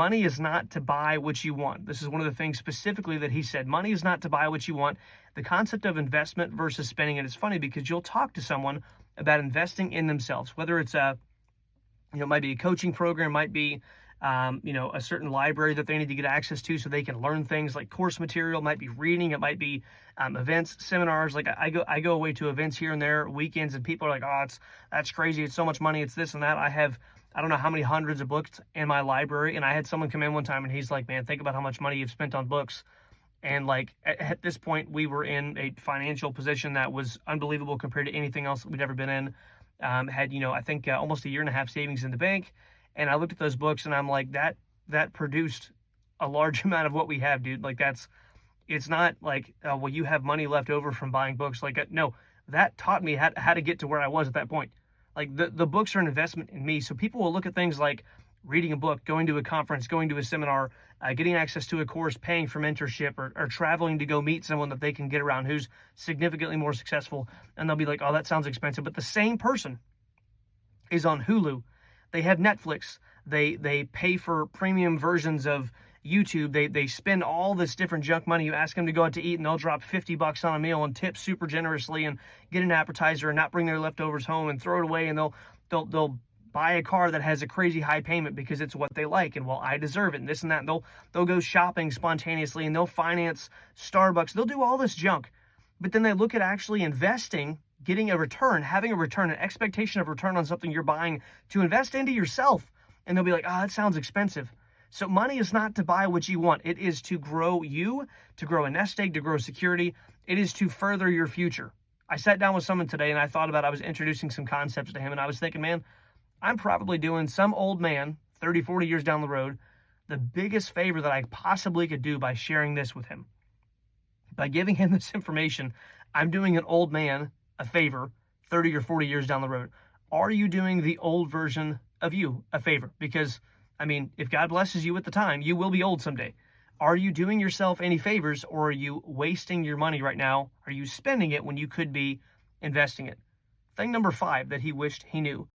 money is not to buy what you want. This is one of the things specifically that he said. Money is not to buy what you want. The concept of investment versus spending it is funny because you'll talk to someone about investing in themselves, whether it's it might be a coaching program, might be, a certain library that they need to get access to so they can learn things like course material, might be reading, it might be events, seminars. Like I go away to events here and there, weekends, and people are like, oh, that's crazy. It's so much money. It's this and that. I don't know how many hundreds of books in my library. And I had someone come in one time and he's like, man, think about how much money you've spent on books. And like at this point, we were in a financial position that was unbelievable compared to anything else that we'd ever been in. I think almost a year and a half savings in the bank. And I looked at those books and I'm like, that produced a large amount of what we have, dude. Like it's not like, well, you have money left over from buying books. Like, no, that taught me how to get to where I was at that point. Like the books are an investment in me. So people will look at things like reading a book, going to a conference, going to a seminar, getting access to a course, paying for mentorship, or traveling to go meet someone that they can get around who's significantly more successful. And they'll be like, oh, that sounds expensive. But the same person is on Hulu. They have Netflix. They pay for premium versions of YouTube. They spend all this different junk money. You ask them to go out to eat and they'll drop $50 on a meal and tip super generously and get an appetizer and not bring their leftovers home and throw it away. And they'll buy a car that has a crazy high payment because it's what they like. And well, I deserve it and this and that. And they'll go shopping spontaneously and they'll finance Starbucks. They'll do all this junk. But then they look at actually investing, getting a return, having a return, an expectation of return on something you're buying to invest into yourself. And they'll be like, oh, that sounds expensive. So money is not to buy what you want. It is to grow you, to grow a nest egg, to grow security. It is to further your future. I sat down with someone today and I was introducing some concepts to him. And I was thinking, man, I'm probably doing some old man 30, 40 years down the road the biggest favor that I possibly could do by sharing this with him. By giving him this information, I'm doing an old man a favor 30 or 40 years down the road. Are you doing the old version of you a favor? Because, I mean, if God blesses you at the time, you will be old someday. Are you doing yourself any favors, or are you wasting your money right now? Are you spending it when you could be investing it? Thing number 5 that he wished he knew.